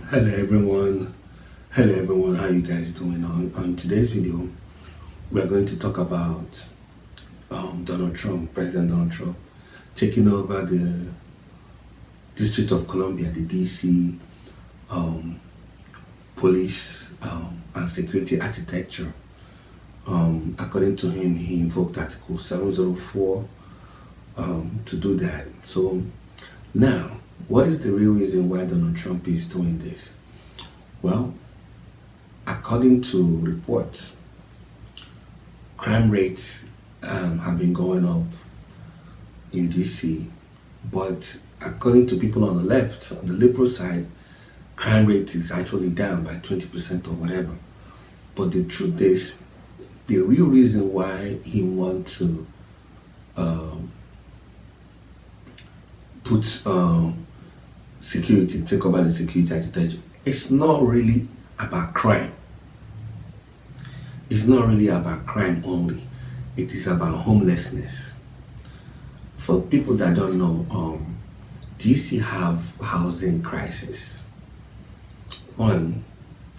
Hello everyone. Hello everyone. How you guys doing? On today's video, we're going to talk about Donald Trump, President Donald Trump, taking over the District of Columbia, the DC police and security architecture. According to him, he invoked Article 704 to do that. So now, what is the real reason why Donald Trump is doing this? Well, according to reports, crime rates have been going up in DC, but according to people on the left, on the liberal side, crime rate is actually down by 20% or whatever. But the truth is, the real reason why he wants to put security, take over the security architecture, it's not really about crime. It's not really about crime only. It is about homelessness. For people that don't know, DC have housing crisis. One,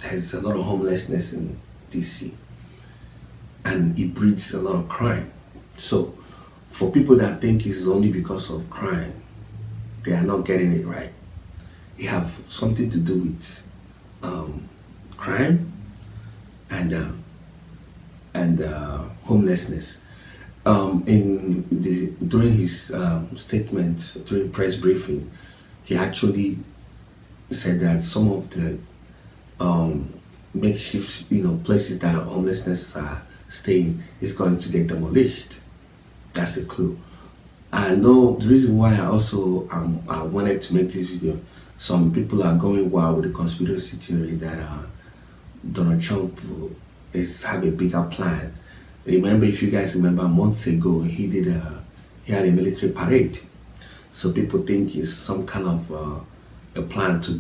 there's a lot of homelessness in DC, and it breeds a lot of crime. So, for people that think it's only because of crime, they are not getting it right. It have something to do with crime and homelessness. During his statement during press briefing, he actually said that some of the makeshift, places that homelessness are staying is going to get demolished. That's a clue. I know the reason why I wanted to make this video. Some people are going wild with the conspiracy theory that Donald Trump have a bigger plan. Remember, if you guys remember, months ago he had a military parade. So people think it's some kind of a plan to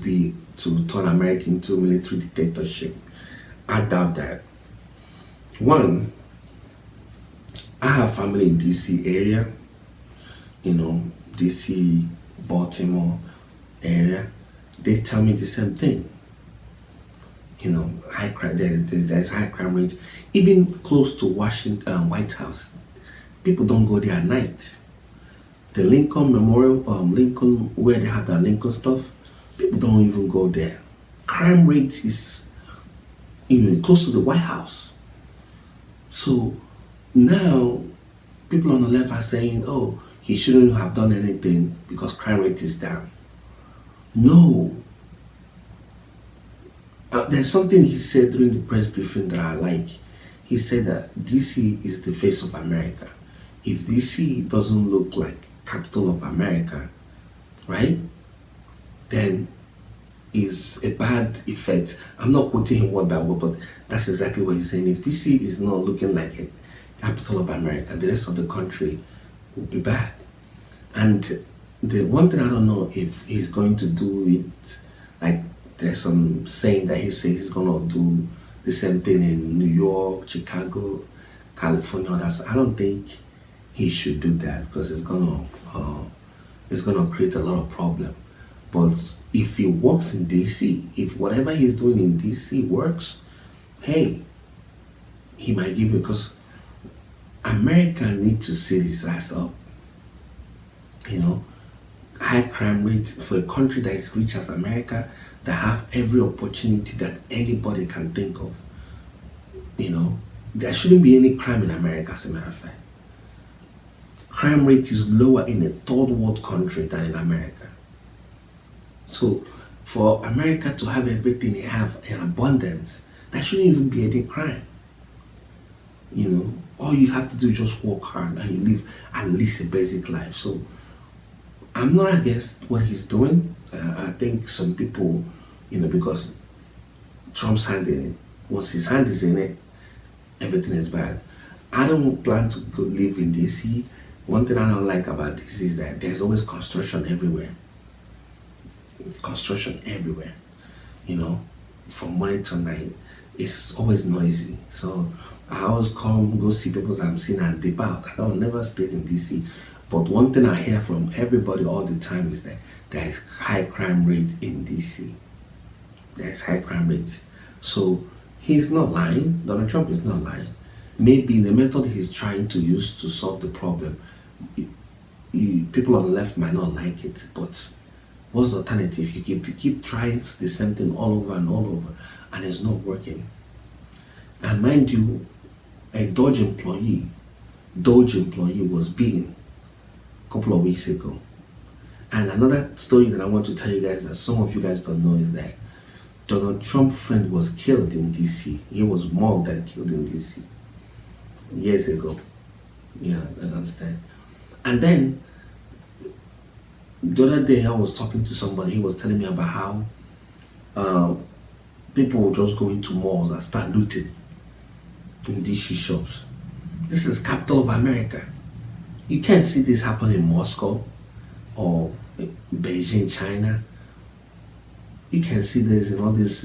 turn America into military dictatorship. I doubt that. One, I have family in DC area. DC, Baltimore area. They tell me the same thing. High crime. There's high crime rates, even close to Washington, White House. People don't go there at night. The Lincoln Memorial, Lincoln, where they have that Lincoln stuff, people don't even go there. Crime rate is, close to the White House. So now, people on the left are saying, "Oh, he shouldn't have done anything because crime rate is down." No. There's something he said during the press briefing that I like. He said that DC is the face of America. If DC doesn't look like capital of America, right, then is a bad effect. I'm not quoting him word by word, but that's exactly what he's saying. If DC is not looking like a capital of America, the rest of the country will be bad. And the one thing I don't know if he's going to do it, like there's some saying that he says he's gonna do the same thing in New York, Chicago, California. I don't think he should do that because it's gonna create a lot of problem. But if he works in DC, if whatever he's doing in DC works, hey, he might give it, because America needs to set its ass up. High crime rate for a country that is rich as America, that have every opportunity that anybody can think of. There shouldn't be any crime in America, as a matter of fact. Crime rate is lower in a third world country than in America. So for America to have everything they have in abundance, there shouldn't even be any crime. All you have to do is just work hard and you live at least a basic life. So I'm not against what he's doing. I think some people, because Trump's hand in it, once his hand is in it, everything is bad. I don't plan to go live in DC. One thing I don't like about this is that there's always construction everywhere. Construction everywhere. From morning to night. It's always noisy. So I always go see people that I'm seeing and dip out. I don't never stay in DC. But one thing I hear from everybody all the time is that there is high crime rate in DC. There's high crime rates. So he's not lying. Donald Trump is not lying. Maybe the method he's trying to use to solve the problem, people on the left might not like it, but what's the alternative? You keep trying the same thing all over and all over, and it's not working. And mind you, a Doge employee was beaten a couple of weeks ago. And another story that I want to tell you guys that some of you guys don't know is that Donald Trump's friend was killed in DC. He was mugged and killed in DC years ago. Yeah, I understand. And then the other day I was talking to somebody. He was telling me about how people will just go into malls and start looting in these shops. This is capital of America. You can't see this happen in Moscow or Beijing, China. You can see this in all this.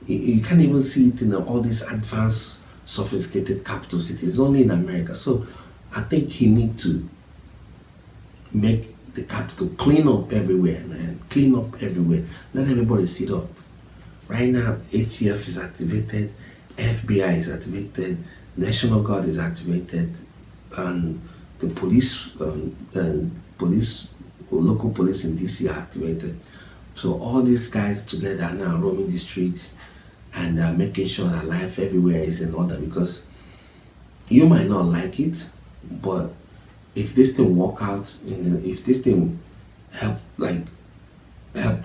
You can't even see it in all these advanced, sophisticated capital cities. Only in America. So I think he need to make the capital clean up everywhere, man. Clean up everywhere. Let everybody sit up. Right now, ATF is activated, FBI is activated, National Guard is activated, and the local police in DC are activated. So all these guys together are now roaming the streets and making sure that life everywhere is in order, because you might not like it, but if this thing work out, if this thing help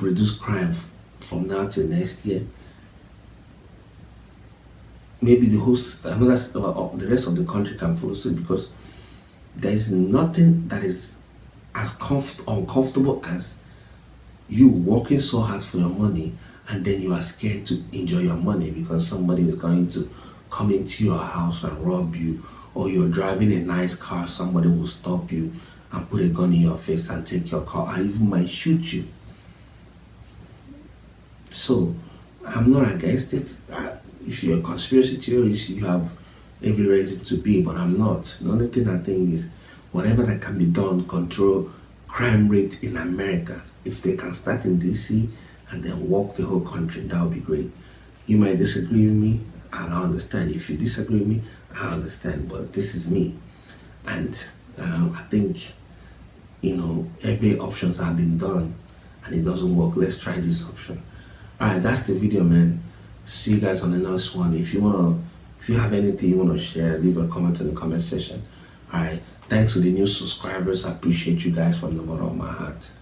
reduce crime from now to next year, maybe the rest of the country can follow suit, because there is nothing that is as uncomfortable as you working so hard for your money and then you are scared to enjoy your money because somebody is going to come into your house and rob you, or you're driving a nice car, somebody will stop you and put a gun in your face and take your car and even might shoot you. So I'm not against it. If you're a conspiracy theorist, you have every reason to be, but I'm not. The only thing I think is whatever that can be done, control crime rate in America. If they can start in DC and then walk the whole country, that would be great. You might disagree with me, and I understand. If you disagree with me, I understand, but this is me. And I think, every options have been done and it doesn't work. Let's try this option. Alright, that's the video, man. See you guys on the next one. If you have anything you want to share, leave a comment in the comment section. Alright, thanks to the new subscribers. I appreciate you guys from the bottom of my heart.